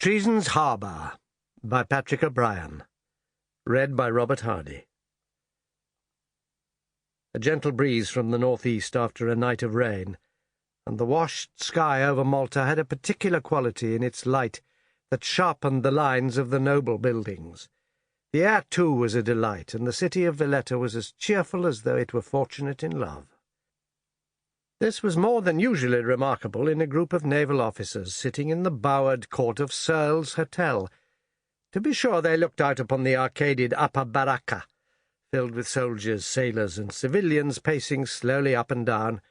Treason's Harbour by Patrick O'Brien. Read by Robert Hardy. A gentle breeze from the northeast after a night of rain, and the washed sky over Malta had a particular quality in its light that sharpened the lines of the noble buildings. The air, too, was a delight, and the city of Valletta was as cheerful as though it were fortunate in love. This was more than usually remarkable in a group of naval officers sitting in the bowered court of Searle's Hotel. To be sure, they looked out upon the arcaded upper baracca, filled with soldiers, sailors, and civilians pacing slowly up and down,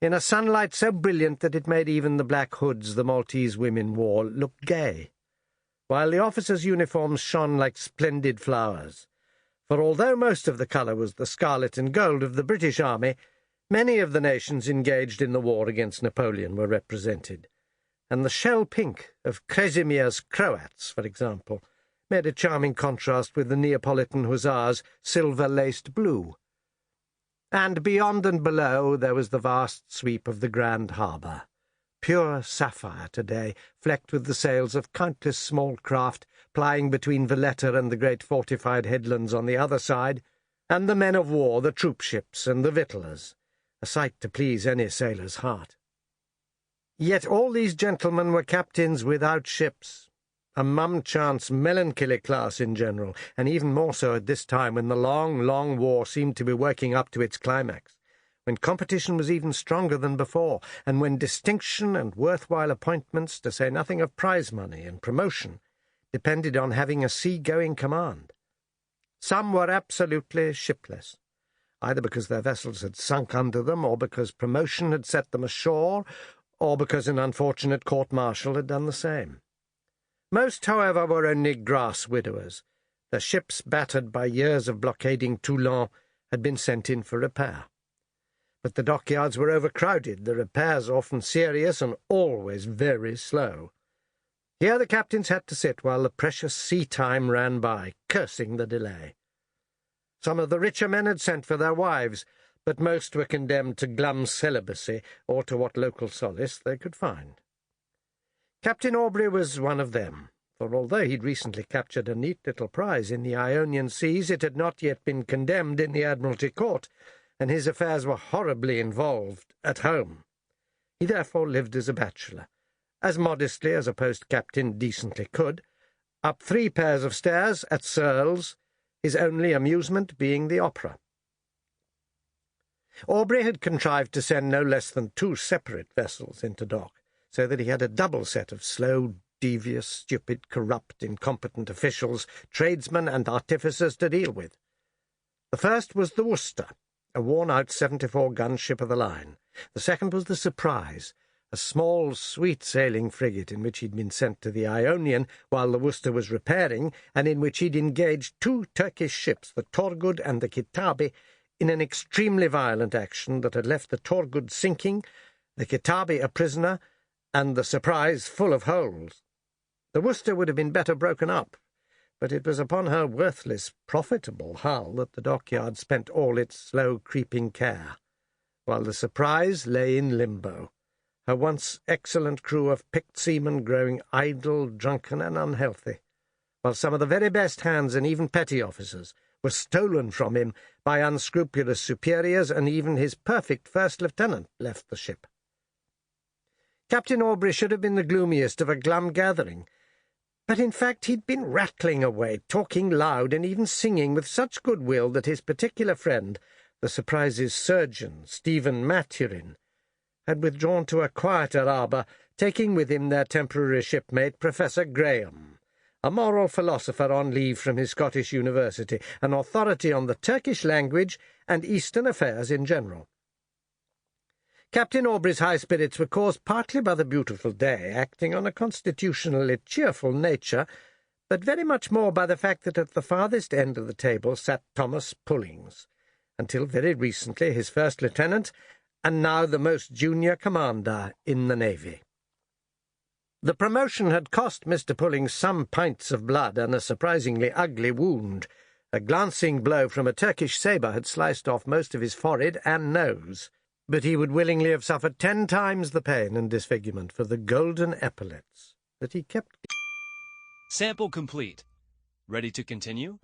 in a sunlight so brilliant that it made even the black hoods the Maltese women wore look gay, while the officers' uniforms shone like splendid flowers. For although most of the colour was the scarlet and gold of the British army, many of the nations engaged in the war against Napoleon were represented, and the shell pink of Krasimir's Croats, for example, made a charming contrast with the Neapolitan hussars' silver-laced blue. And beyond and below there was the vast sweep of the Grand Harbour, pure sapphire today, flecked with the sails of countless small craft plying between Valletta and the great fortified headlands on the other side, and the men of war, the troop-ships, and the victuallers, a sight to please any sailor's heart. Yet all these gentlemen were captains without ships, a mum-chance melancholy class in general, and even more so at this time when the long, long war seemed to be working up to its climax, when competition was even stronger than before, and when distinction and worthwhile appointments, to say nothing of prize money and promotion, depended on having a sea-going command. Some were absolutely shipless, either because their vessels had sunk under them, or because promotion had set them ashore, or because an unfortunate court-martial had done the same. Most, however, were only grass widowers. Their ships, battered by years of blockading Toulon, had been sent in for repair. But the dockyards were overcrowded, the repairs often serious and always very slow. Here the captains had to sit while the precious sea-time ran by, cursing the delay. Some of the richer men had sent for their wives, but most were condemned to glum celibacy or to what local solace they could find. Captain Aubrey was one of them, for although he'd recently captured a neat little prize in the Ionian seas, it had not yet been condemned in the Admiralty Court, and his affairs were horribly involved at home. He therefore lived as a bachelor, as modestly as a post-captain decently could, up 3 pairs of stairs at Searle's, his only amusement being the opera. Aubrey had contrived to send no less than 2 separate vessels into dock, so that he had a double set of slow, devious, stupid, corrupt, incompetent officials, tradesmen, and artificers to deal with. The first was the Worcester, a worn-out 74-gun ship of the line. The second was the Surprise, a small, sweet-sailing frigate in which he'd been sent to the Ionian while the Worcester was repairing, and in which he'd engaged 2 Turkish ships, the Torgud and the Kitabi, in an extremely violent action that had left the Torgud sinking, the Kitabi a prisoner, and the Surprise full of holes. The Worcester would have been better broken up, but it was upon her worthless, profitable hull that the dockyard spent all its slow, creeping care, while the Surprise lay in limbo, her once excellent crew of picked seamen growing idle, drunken, and unhealthy, while some of the very best hands and even petty officers were stolen from him by unscrupulous superiors, and even his perfect first lieutenant left the ship. Captain Aubrey should have been the gloomiest of a glum gathering, but in fact he'd been rattling away, talking loud, and even singing with such goodwill that his particular friend, the Surprise's surgeon, Stephen Maturin, had withdrawn to a quieter arbour, taking with him their temporary shipmate, Professor Graham, a moral philosopher on leave from his Scottish university, an authority on the Turkish language and Eastern affairs in general. Captain Aubrey's high spirits were caused partly by the beautiful day, acting on a constitutionally cheerful nature, but very much more by the fact that at the farthest end of the table sat Thomas Pullings, until very recently his first lieutenant, and now the most junior commander in the Navy. The promotion had cost Mr. Pullings some pints of blood and a surprisingly ugly wound. A glancing blow from a Turkish sabre had sliced off most of his forehead and nose, but he would willingly have suffered 10 times the pain and disfigurement for the golden epaulets that he kept Sample complete. Ready to continue?